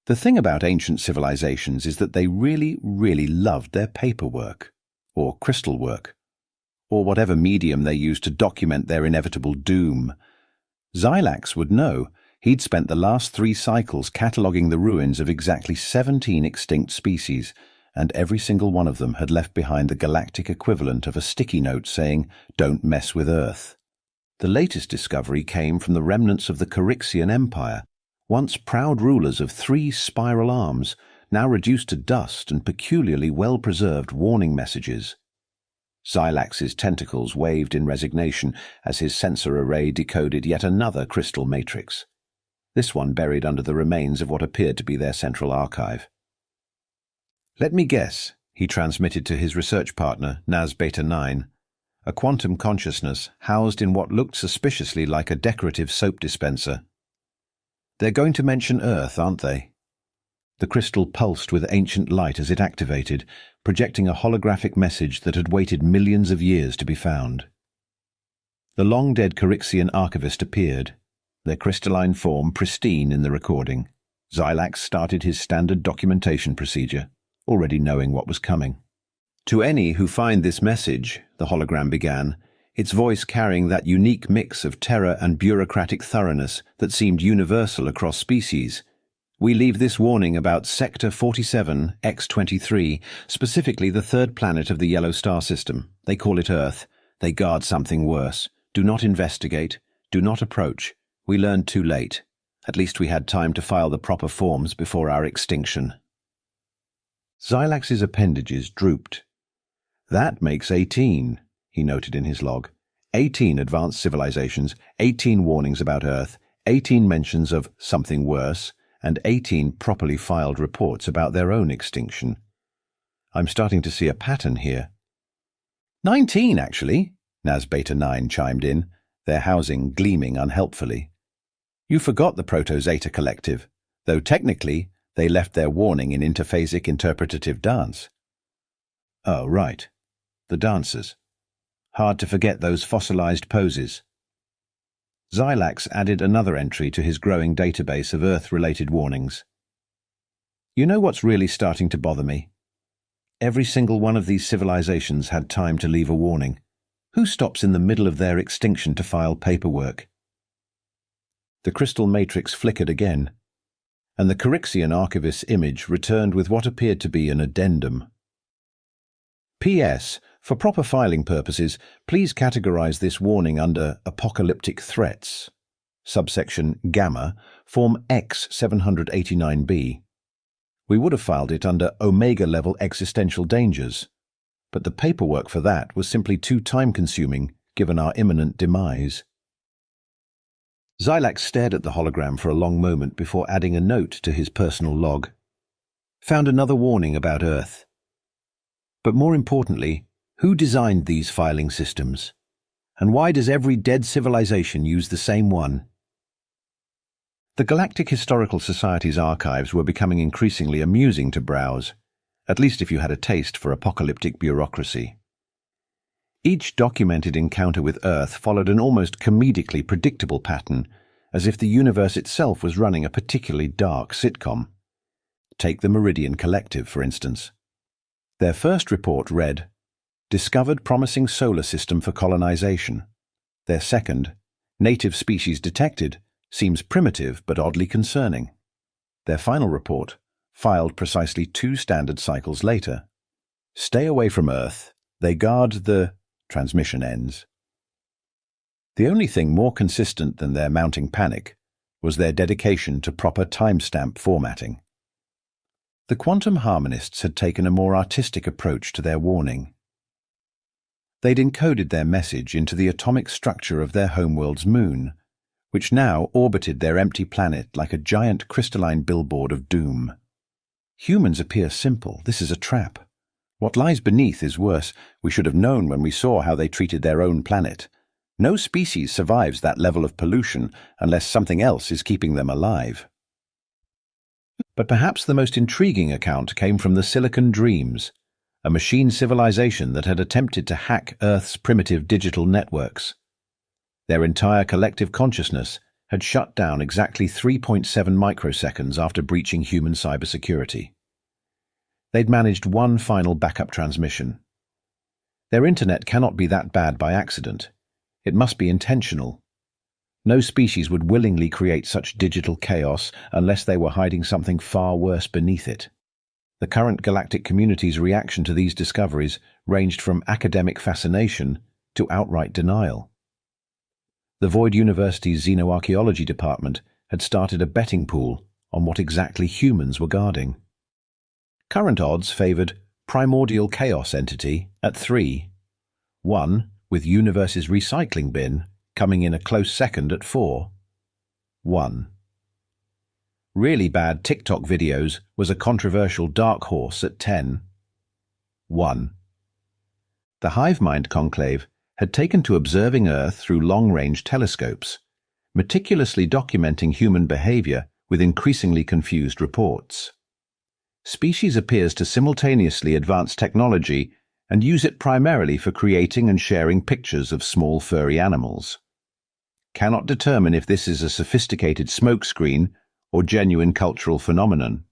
The thing about ancient civilizations is that they really, really loved their paperwork, or crystal work, or whatever medium they used to document their inevitable doom. Xylax would know. He'd spent the last 3 cycles cataloguing the ruins of exactly 17 extinct species, and every single one of them had left behind the galactic equivalent of a sticky note saying, "Don't mess with Earth." The latest discovery came from the remnants of the Corixian Empire, once proud rulers of 3 spiral arms, now reduced to dust and peculiarly well-preserved warning messages. Xylax's tentacles waved in resignation as his sensor array decoded yet another crystal matrix, this one buried under the remains of what appeared to be their central archive. "Let me guess," he transmitted to his research partner, Nas Beta 9, a quantum consciousness housed in what looked suspiciously like a decorative soap dispenser. "They're going to mention Earth, aren't they?" The crystal pulsed with ancient light as it activated, projecting a holographic message that had waited millions of years to be found. The long-dead Corixian archivist appeared, their crystalline form pristine in the recording. Xylax started his standard documentation procedure, already knowing what was coming. "To any who find this message," the hologram began, its voice carrying that unique mix of terror and bureaucratic thoroughness that seemed universal across species, "we leave this warning about Sector 47, X-23, specifically the 3rd planet of the Yellow Star System. They call it Earth. They guard something worse. Do not investigate. Do not approach. We learned too late. At least we had time to file the proper forms before our extinction." Xylax's appendages drooped. "That makes 18, he noted in his log. 18 advanced civilizations, 18 warnings about Earth, 18 mentions of something worse, and 18 properly filed reports about their own extinction. I'm starting to see a pattern here." 19, actually, Nas Beta 9 chimed in, their housing gleaming unhelpfully. "You forgot the Proto-Zeta Collective, though technically they left their warning in interphasic interpretative dance." "Oh, right. The dancers. Hard to forget those fossilized poses." Xylax added another entry to his growing database of Earth-related warnings. "You know what's really starting to bother me? Every single one of these civilizations had time to leave a warning. Who stops in the middle of their extinction to file paperwork?" The crystal matrix flickered again, and the Corixian archivist's image returned with what appeared to be an addendum. "P.S. For proper filing purposes, please categorize this warning under apocalyptic threats. Subsection Gamma, Form X789B. We would have filed it under Omega-level existential dangers, but the paperwork for that was simply too time-consuming given our imminent demise." Xylax stared at the hologram for a long moment before adding a note to his personal log. "Found another warning about Earth. But more importantly, who designed these filing systems? And why does every dead civilization use the same one?" The Galactic Historical Society's archives were becoming increasingly amusing to browse, at least if you had a taste for apocalyptic bureaucracy. Each documented encounter with Earth followed an almost comedically predictable pattern, as if the universe itself was running a particularly dark sitcom. Take the Meridian Collective, for instance. Their first report read, "Discovered promising solar system for colonization." Their second, "Native species detected, seems primitive but oddly concerning." Their final report, filed precisely 2 standard cycles later, "Stay away from Earth. They guard the..." Transmission ends. The only thing more consistent than their mounting panic was their dedication to proper timestamp formatting. The quantum harmonists had taken a more artistic approach to their warning. They'd encoded their message into the atomic structure of their homeworld's moon, which now orbited their empty planet like a giant crystalline billboard of doom. "Humans appear simple. This is a trap. What lies beneath is worse. We should have known when we saw how they treated their own planet. No species survives that level of pollution unless something else is keeping them alive." But perhaps the most intriguing account came from the Silicon Dreams, a machine civilization that had attempted to hack Earth's primitive digital networks. Their entire collective consciousness, had shut down exactly 3.7 microseconds after breaching human cybersecurity. They'd managed one final backup transmission. Their internet cannot be that bad by accident. It must be intentional. No species would willingly create such digital chaos unless they were hiding something far worse beneath it. The current galactic community's reaction to these discoveries ranged from academic fascination to outright denial. The Void University's Xenoarchaeology department had started a betting pool on what exactly humans were guarding. Current odds favored primordial chaos entity at 3, 1 with universe's recycling bin coming in a close second at 4, 1. Really bad TikTok videos was a controversial dark horse at 10, 1. The Hivemind conclave had taken to observing Earth through long-range telescopes, meticulously documenting human behavior with increasingly confused reports. Species appears to simultaneously advance technology and use it primarily for creating and sharing pictures of small furry animals. Cannot determine if this is a sophisticated smokescreen or genuine cultural phenomenon.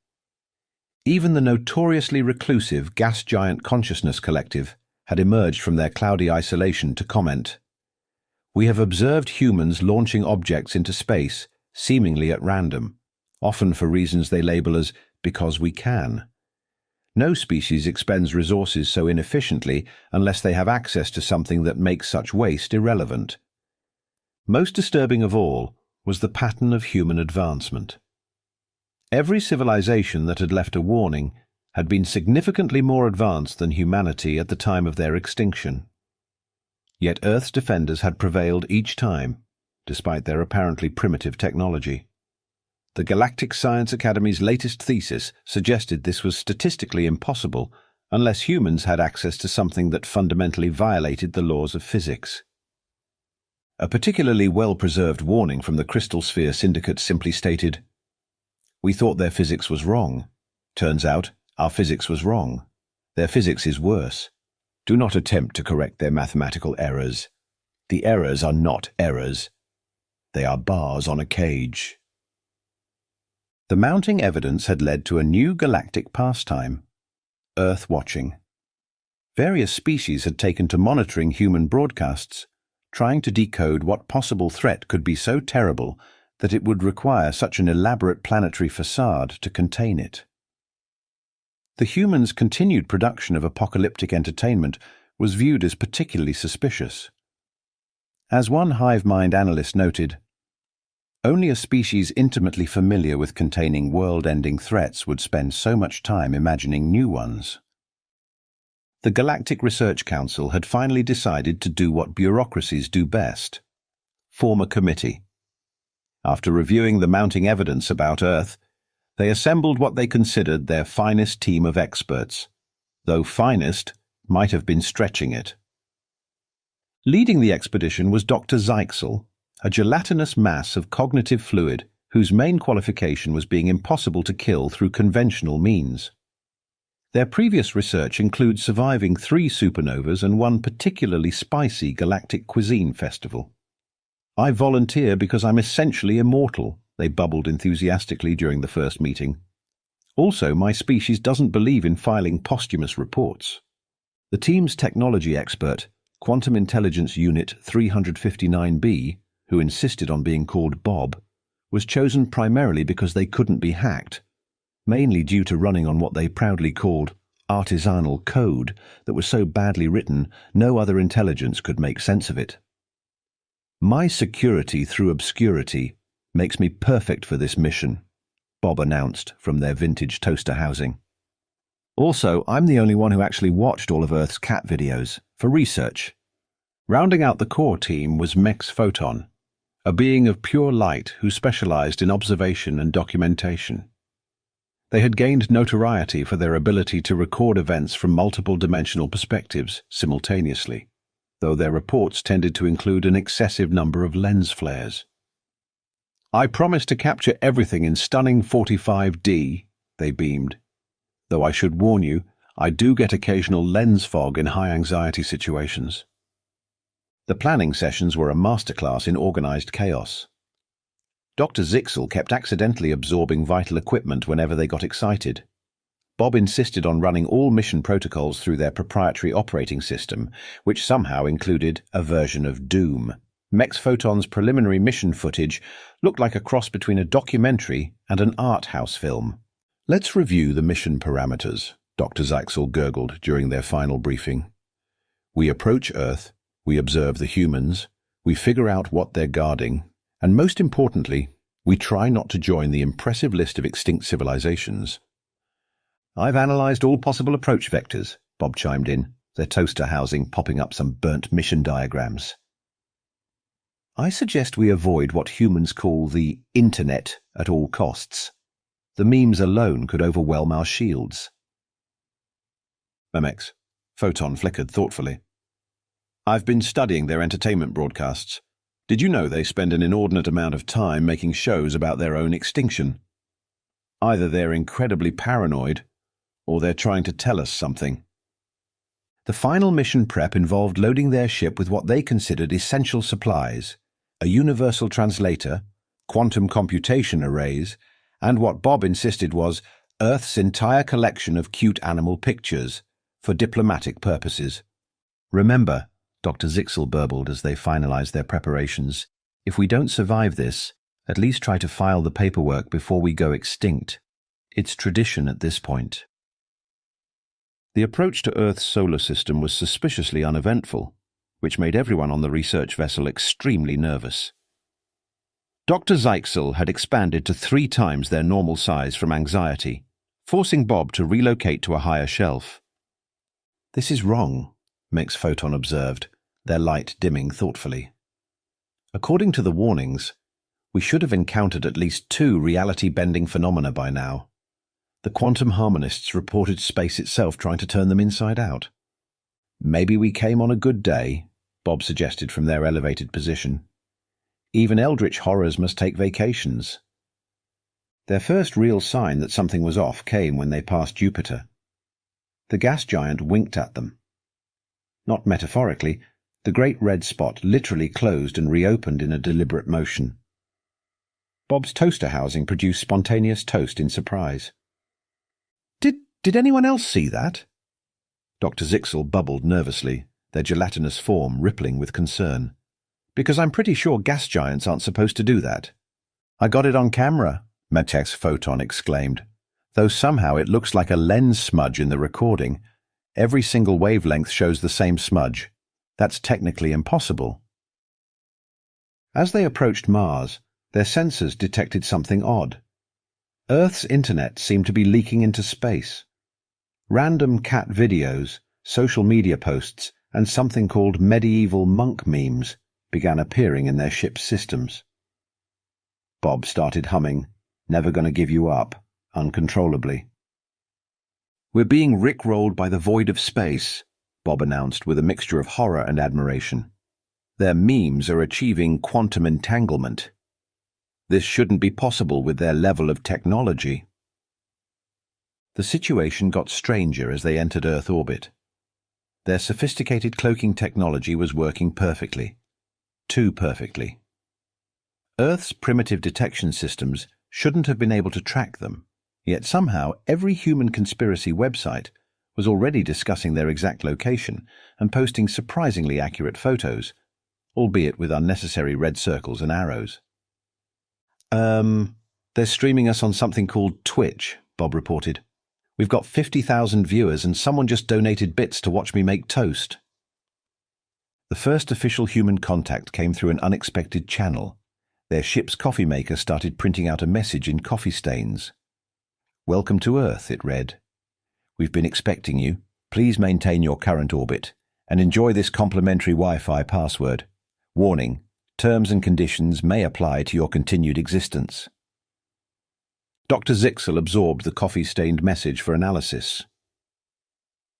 Even the notoriously reclusive gas giant Consciousness Collective had emerged from their cloudy isolation to comment. We have observed humans launching objects into space, seemingly at random, often for reasons they label as because we can. No species expends resources so inefficiently unless they have access to something that makes such waste irrelevant. Most disturbing of all was the pattern of human advancement. Every civilization that had left a warning had been significantly more advanced than humanity at the time of their extinction. Yet Earth's defenders had prevailed each time, despite their apparently primitive technology. The Galactic Science Academy's latest thesis suggested this was statistically impossible unless humans had access to something that fundamentally violated the laws of physics. A particularly well-preserved warning from the Crystal Sphere Syndicate simply stated, "We thought their physics was wrong. Turns out, our physics was wrong. Their physics is worse. Do not attempt to correct their mathematical errors. The errors are not errors. They are bars on a cage." The mounting evidence had led to a new galactic pastime, Earth watching. Various species had taken to monitoring human broadcasts, trying to decode what possible threat could be so terrible that it would require such an elaborate planetary facade to contain it. The humans' continued production of apocalyptic entertainment was viewed as particularly suspicious. As one Hivemind analyst noted, only a species intimately familiar with containing world-ending threats would spend so much time imagining new ones. The Galactic Research Council had finally decided to do what bureaucracies do best: form a committee. After reviewing the mounting evidence about Earth, they assembled what they considered their finest team of experts, though finest might have been stretching it. Leading the expedition was Dr. Zeichsel, a gelatinous mass of cognitive fluid whose main qualification was being impossible to kill through conventional means. Their previous research includes surviving 3 supernovas and one particularly spicy galactic cuisine festival. "I volunteer because I'm essentially immortal," they bubbled enthusiastically during the first meeting. "Also, my species doesn't believe in filing posthumous reports." The team's technology expert, Quantum Intelligence Unit 359B, who insisted on being called Bob, was chosen primarily because they couldn't be hacked, mainly due to running on what they proudly called artisanal code that was so badly written no other intelligence could make sense of it. "My security through obscurity makes me perfect for this mission," Bob announced from their vintage toaster housing. "Also, I'm the only one who actually watched all of Earth's cat videos, for research." Rounding out the core team was Mex Photon, a being of pure light who specialized in observation and documentation. They had gained notoriety for their ability to record events from multiple dimensional perspectives simultaneously, though their reports tended to include an excessive number of lens flares. "I promise to capture everything in stunning 45D, they beamed. "Though I should warn you, I do get occasional lens fog in high-anxiety situations." The planning sessions were a masterclass in organized chaos. Dr. Zixel kept accidentally absorbing vital equipment whenever they got excited. Bob insisted on running all mission protocols through their proprietary operating system, which somehow included a version of Doom. Mex Photon's preliminary mission footage looked like a cross between a documentary and an art house film. "Let's review the mission parameters," Dr. Zixel gurgled during their final briefing. "We approach Earth, we observe the humans, we figure out what they're guarding, and most importantly, we try not to join the impressive list of extinct civilizations." "I've analyzed all possible approach vectors," Bob chimed in, their toaster housing popping up some burnt mission diagrams. "I suggest we avoid what humans call the internet at all costs. The memes alone could overwhelm our shields." Mex Photon flickered thoughtfully. "I've been studying their entertainment broadcasts. Did you know they spend an inordinate amount of time making shows about their own extinction? Either they're incredibly paranoid, or they're trying to tell us something." The final mission prep involved loading their ship with what they considered essential supplies: a universal translator, quantum computation arrays, and what Bob insisted was Earth's entire collection of cute animal pictures for diplomatic purposes. "Remember," Dr. Zixel burbled as they finalized their preparations, "if we don't survive this, at least try to file the paperwork before we go extinct. It's tradition at this point." The approach to Earth's solar system was suspiciously uneventful, which made everyone on the research vessel extremely nervous. Dr. Zixel had expanded to 3 times their normal size from anxiety, forcing Bob to relocate to a higher shelf. "This is wrong," Mex Photon observed, their light dimming thoughtfully. "According to the warnings, we should have encountered at least 2 reality-bending phenomena by now. The quantum harmonists reported space itself trying to turn them inside out." "Maybe we came on a good day," Bob suggested from their elevated position. "Even eldritch horrors must take vacations." Their first real sign that something was off came when they passed Jupiter. The gas giant winked at them. Not metaphorically, the great red spot literally closed and reopened in a deliberate motion. Bob's toaster housing produced spontaneous toast in surprise. Did anyone else see that?" Dr. Zixel bubbled nervously, their gelatinous form rippling with concern. "Because I'm pretty sure gas giants aren't supposed to do that." "I got it on camera," Mex Photon exclaimed, "though somehow it looks like a lens smudge in the recording. Every single wavelength shows the same smudge. That's technically impossible." As they approached Mars, their sensors detected something odd. Earth's internet seemed to be leaking into space. Random cat videos, social media posts, and something called medieval monk memes began appearing in their ship's systems. Bob started humming, "Never Gonna Give You Up," uncontrollably. "We're being rickrolled by the void of space," Bob announced with a mixture of horror and admiration. "Their memes are achieving quantum entanglement. This shouldn't be possible with their level of technology." The situation got stranger as they entered Earth orbit. Their sophisticated cloaking technology was working perfectly. Too perfectly. Earth's primitive detection systems shouldn't have been able to track them, yet somehow every human conspiracy website was already discussing their exact location and posting surprisingly accurate photos, albeit with unnecessary red circles and arrows. They're streaming us on something called Twitch," Bob reported. "We've got 50,000 viewers and someone just donated bits to watch me make toast." The first official human contact came through an unexpected channel. Their ship's coffee maker started printing out a message in coffee stains. "Welcome to Earth," it read. "We've been expecting you. Please maintain your current orbit and enjoy this complimentary Wi-Fi password. Warning, terms and conditions may apply to your continued existence." Dr. Zixel absorbed the coffee-stained message for analysis.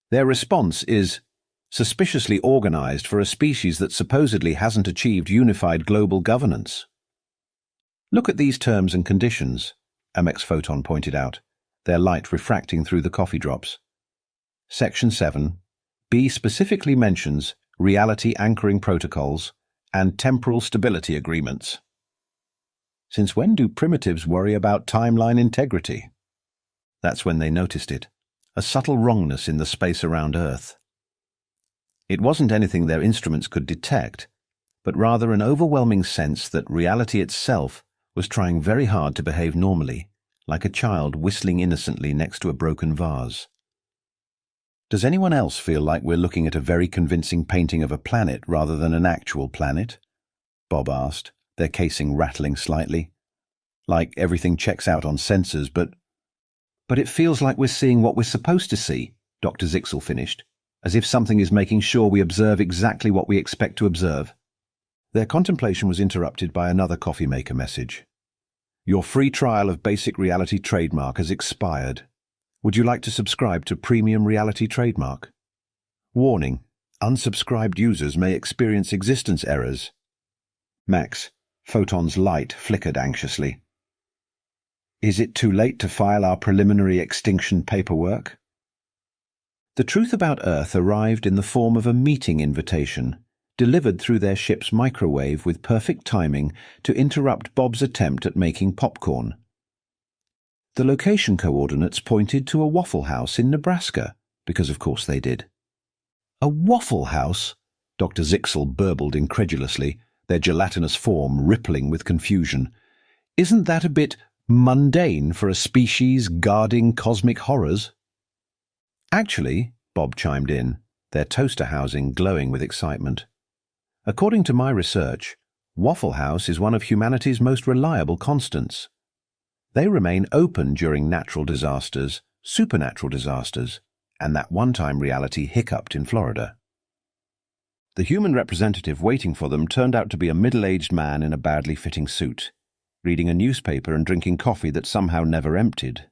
"Their response is suspiciously organized for a species that supposedly hasn't achieved unified global governance." "Look at these terms and conditions," Mex Photon pointed out, their light refracting through the coffee drops. Section 7, B specifically mentions reality anchoring protocols and temporal stability agreements. Since when do primitives worry about timeline integrity? That's when they noticed it, a subtle wrongness in the space around Earth. It wasn't anything their instruments could detect, but rather an overwhelming sense that reality itself was trying very hard to behave normally, like a child whistling innocently next to a broken vase. Does anyone else feel like we're looking at a very convincing painting of a planet rather than an actual planet? Bob asked, their casing rattling slightly. Like everything checks out on sensors, but it feels like we're seeing what we're supposed to see, Dr. Zixel finished, as if something is making sure we observe exactly what we expect to observe. Their contemplation was interrupted by another coffee maker message. Your free trial of Basic Reality Trademark has expired. Would you like to subscribe to Premium Reality Trademark? Warning: unsubscribed users may experience existence errors. Max, Photon's light flickered anxiously. Is it too late to file our preliminary extinction paperwork? The truth about Earth arrived in the form of a meeting invitation, delivered through their ship's microwave with perfect timing to interrupt Bob's attempt at making popcorn. The location coordinates pointed to a Waffle House in Nebraska, because of course they did. A Waffle House? Dr. Zixel burbled incredulously, their gelatinous form rippling with confusion. Isn't that a bit mundane for a species guarding cosmic horrors? Actually, Bob chimed in, their toaster housing glowing with excitement. According to my research, Waffle House is one of humanity's most reliable constants. They remain open during natural disasters, supernatural disasters, and that one-time reality hiccuped in Florida. The human representative waiting for them turned out to be a middle-aged man in a badly fitting suit, reading a newspaper and drinking coffee that somehow never emptied.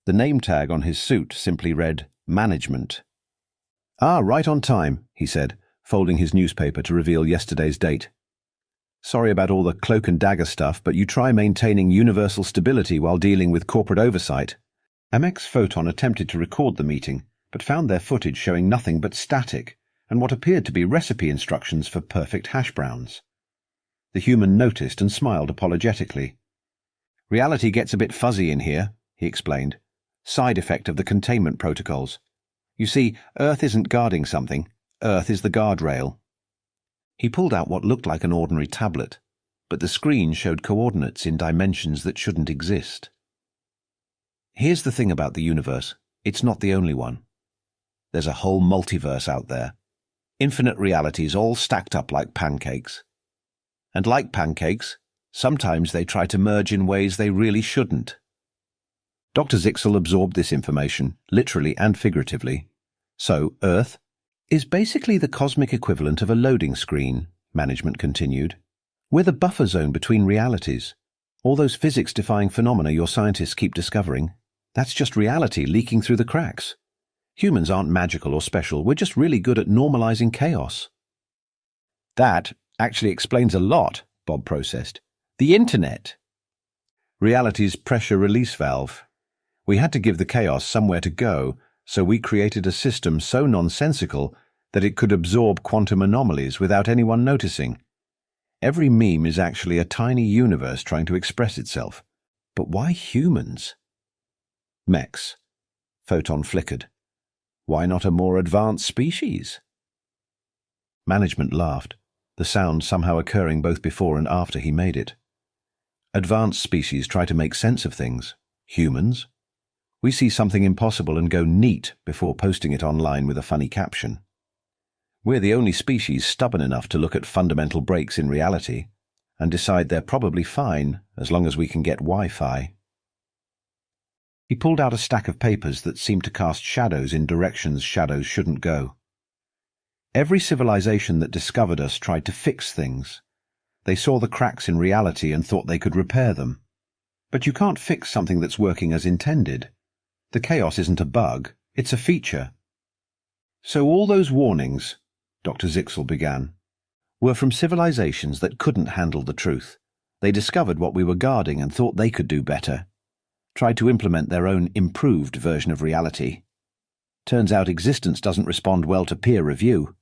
The name tag on his suit simply read, Management. Ah, right on time, he said, folding his newspaper to reveal yesterday's date. Sorry about all the cloak and dagger stuff, but you try maintaining universal stability while dealing with corporate oversight. Amex Photon attempted to record the meeting, but found their footage showing nothing but static and what appeared to be recipe instructions for perfect hash browns. The human noticed and smiled apologetically. Reality gets a bit fuzzy in here, he explained. Side effect of the containment protocols. You see, Earth isn't guarding something. Earth is the guardrail. He pulled out what looked like an ordinary tablet, but the screen showed coordinates in dimensions that shouldn't exist. Here's the thing about the universe. It's not the only one. There's a whole multiverse out there. Infinite realities all stacked up like pancakes. And like pancakes, sometimes they try to merge in ways they really shouldn't. Dr. Zixel absorbed this information, literally and figuratively. So, Earth is basically the cosmic equivalent of a loading screen, management continued. We're the buffer zone between realities. All those physics-defying phenomena your scientists keep discovering, that's just reality leaking through the cracks. Humans aren't magical or special, we're just really good at normalizing chaos. That actually explains a lot, Bob processed. The Internet. Reality's pressure release valve. We had to give the chaos somewhere to go, so we created a system so nonsensical that it could absorb quantum anomalies without anyone noticing. Every meme is actually a tiny universe trying to express itself. But why humans? Mex. Photon flickered. Why not a more advanced species? Management laughed, the sound somehow occurring both before and after he made it. Advanced species try to make sense of things. Humans? We see something impossible and go neat before posting it online with a funny caption. We're the only species stubborn enough to look at fundamental breaks in reality and decide they're probably fine as long as we can get Wi-Fi. He pulled out a stack of papers that seemed to cast shadows in directions shadows shouldn't go. Every civilization that discovered us tried to fix things. They saw the cracks in reality and thought they could repair them. But you can't fix something that's working as intended. The chaos isn't a bug, it's a feature. So all those warnings, Dr. Zixel began, were from civilizations that couldn't handle the truth. They discovered what we were guarding and thought they could do better. Tried to implement their own improved version of reality. Turns out existence doesn't respond well to peer review.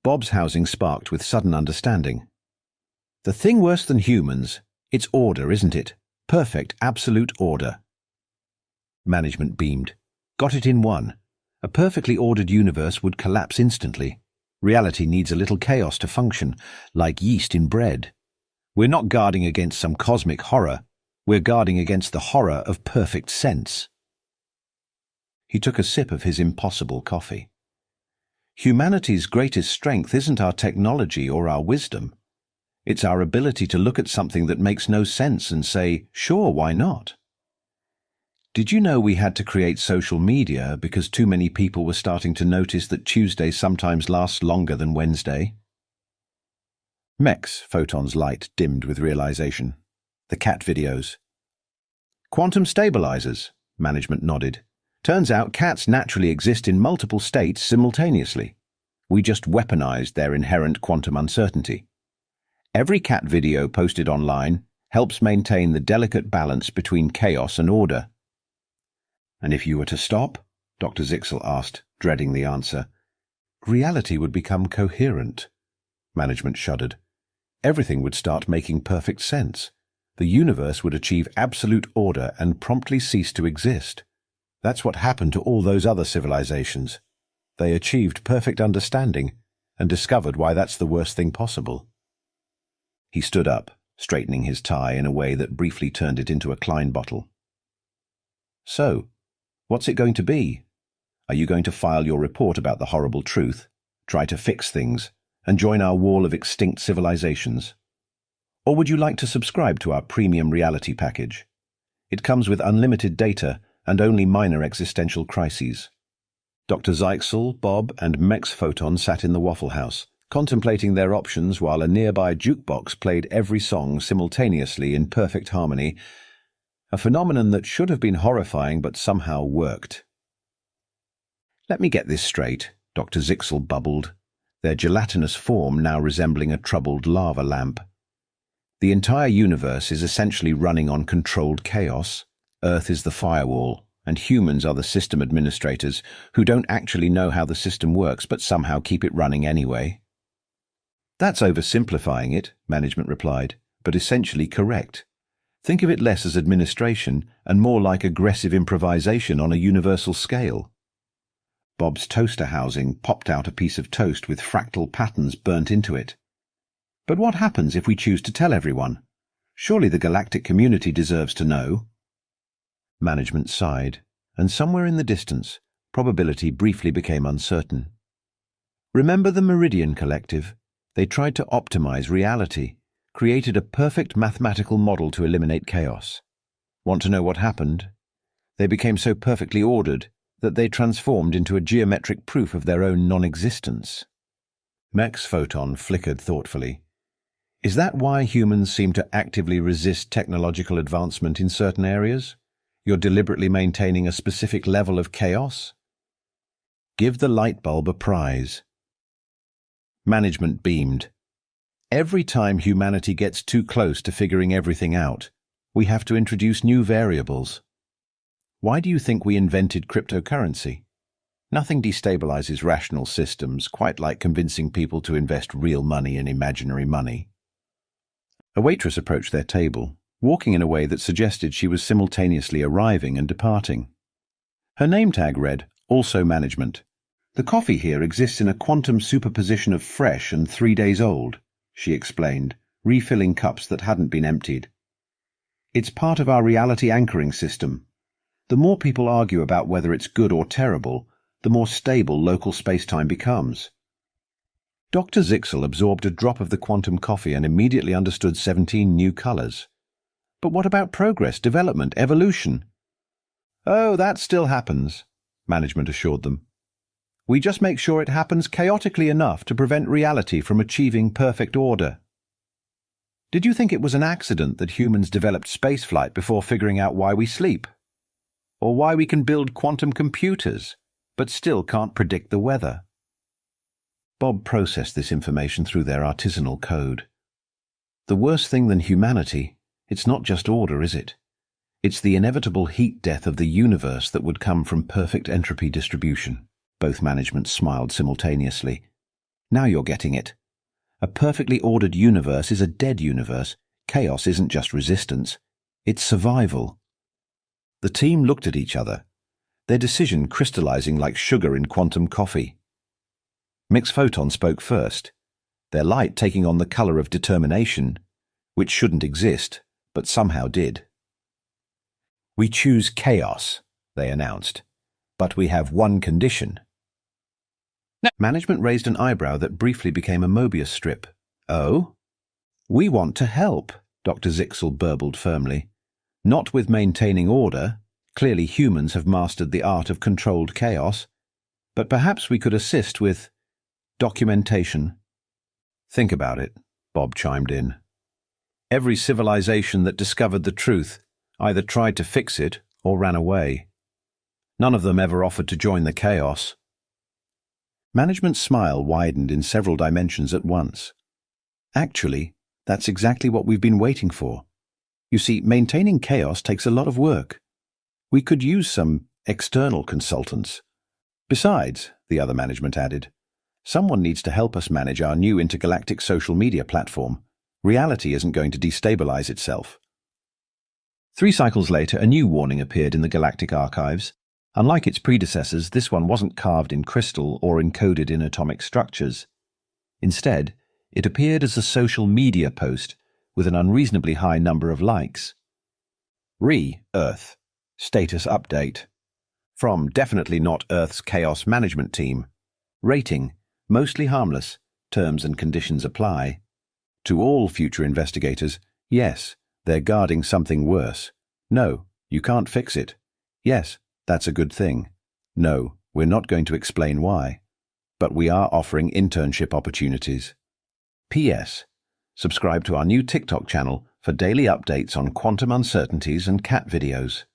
Bob's housing sparked with sudden understanding. The thing worse than humans, It's order, isn't it? Perfect, absolute order. Management beamed. Got it in one. A perfectly ordered universe would collapse instantly. Reality needs a little chaos to function, like yeast in bread. We're not guarding against some cosmic horror. We're guarding against the horror of perfect sense. He took a sip of his impossible coffee. Humanity's greatest strength isn't our technology or our wisdom. It's our ability to look at something that makes no sense and say, sure, why not? Did you know we had to create social media because too many people were starting to notice that Tuesday sometimes lasts longer than Wednesday? Mech's Photon's light dimmed with realization. The cat videos. Quantum stabilizers, management nodded. Turns out cats naturally exist in multiple states simultaneously. We just weaponized their inherent quantum uncertainty. Every cat video posted online helps maintain the delicate balance between chaos and order. And if you were to stop? Dr. Zixel asked, dreading the answer. Reality would become coherent. Management shuddered. Everything would start making perfect sense. The universe would achieve absolute order and promptly cease to exist. That's what happened to all those other civilizations. They achieved perfect understanding and discovered why that's the worst thing possible. He stood up, straightening his tie in a way that briefly turned it into a Klein bottle. So, what's it going to be? Are you going to file your report about the horrible truth, try to fix things, and join our wall of extinct civilizations? Or would you like to subscribe to our premium reality package? It comes with unlimited data and only minor existential crises. Dr. Zixel, Bob, and Mech's Photon sat in the Waffle House, contemplating their options while a nearby jukebox played every song simultaneously in perfect harmony, a phenomenon that should have been horrifying but somehow worked. Let me get this straight, Dr. Zixel bubbled, their gelatinous form now resembling a troubled lava lamp. The entire universe is essentially running on controlled chaos. Earth is the firewall, and humans are the system administrators who don't actually know how the system works but somehow keep it running anyway. That's oversimplifying it, management replied, but essentially correct. Think of it less as administration and more like aggressive improvisation on a universal scale. Bob's toaster housing popped out a piece of toast with fractal patterns burnt into it. But what happens if we choose to tell everyone? Surely the galactic community deserves to know. Management sighed, and somewhere in the distance, probability briefly became uncertain. Remember the Meridian Collective? They tried to optimize reality, created a perfect mathematical model to eliminate chaos. Want to know what happened? They became so perfectly ordered that they transformed into a geometric proof of their own non-existence. Mech's Photon flickered thoughtfully. Is that why humans seem to actively resist technological advancement in certain areas? You're deliberately maintaining a specific level of chaos? Give the light bulb a prize. Management beamed. Every time humanity gets too close to figuring everything out, we have to introduce new variables. Why do you think we invented cryptocurrency? Nothing destabilizes rational systems quite like convincing people to invest real money in imaginary money. A waitress approached their table, walking in a way that suggested she was simultaneously arriving and departing. Her name tag read, "Also Management." "The coffee here exists in a quantum superposition of fresh and 3 days old," she explained, refilling cups that hadn't been emptied. "It's part of our reality anchoring system. The more people argue about whether it's good or terrible, the more stable local space-time becomes." Dr. Zixel absorbed a drop of the quantum coffee and immediately understood 17 new colors. But what about progress, development, evolution? "Oh, that still happens," management assured them. "We just make sure it happens chaotically enough to prevent reality from achieving perfect order." Did you think it was an accident that humans developed spaceflight before figuring out why we sleep? Or why we can build quantum computers, but still can't predict the weather? Bob processed this information through their artisanal code. The worst thing than humanity, it's not just order, is it? It's the inevitable heat death of the universe that would come from perfect entropy distribution. Both managements smiled simultaneously. Now you're getting it. A perfectly ordered universe is a dead universe, Chaos isn't just resistance, it's survival. The team looked at each other, their decision crystallizing like sugar in quantum coffee. Mix Photon spoke first, their light taking on the color of determination, which shouldn't exist, but somehow did. "We choose chaos," they announced, "but we have one condition." Management raised an eyebrow that briefly became a Mobius strip. "Oh?" "We want to help," Dr. Zixel burbled firmly. "Not with maintaining order. Clearly humans have mastered the art of controlled chaos. But perhaps we could assist with documentation." "Think about it," Bob chimed in. "Every civilization that discovered the truth either tried to fix it or ran away. None of them ever offered to join the chaos." Management's smile widened in several dimensions at once. "Actually, that's exactly what we've been waiting for. You see, maintaining chaos takes a lot of work. We could use some external consultants. Besides," the other management added, "someone needs to help us manage our new intergalactic social media platform. Reality isn't going to destabilize itself." 3 cycles later, a new warning appeared in the galactic archives. Unlike its predecessors, this one wasn't carved in crystal or encoded in atomic structures. Instead, it appeared as a social media post with an unreasonably high number of likes. Earth. Status update. From definitely not Earth's chaos management team. Rating. Mostly harmless. Terms and conditions apply. To all future investigators, yes, they're guarding something worse. No, you can't fix it. Yes, that's a good thing. No, we're not going to explain why. But we are offering internship opportunities. P.S. Subscribe to our new TikTok channel for daily updates on quantum uncertainties and cat videos.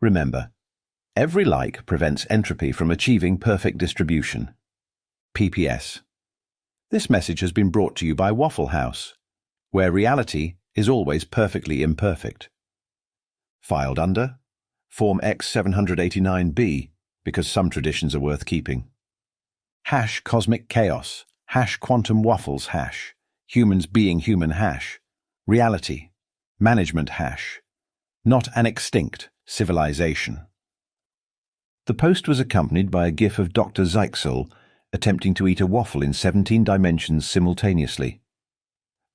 Remember, every like prevents entropy from achieving perfect distribution. P.P.S. This message has been brought to you by Waffle House, where reality is always perfectly imperfect. Filed under Form X789B, because some traditions are worth keeping. #Cosmic Chaos, #Quantum Waffles #, Humans Being Human #, Reality, Management #, Not an Extinct Civilization. The post was accompanied by a gif of Dr. Zixel attempting to eat a waffle in 17 dimensions simultaneously.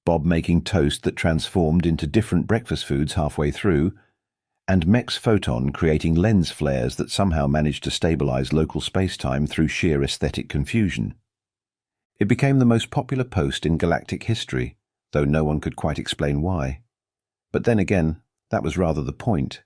Bob making toast that transformed into different breakfast foods halfway through, and Mex Photon creating lens flares that somehow managed to stabilize local space-time through sheer aesthetic confusion. It became the most popular post in galactic history, though no one could quite explain why. But then again, that was rather the point.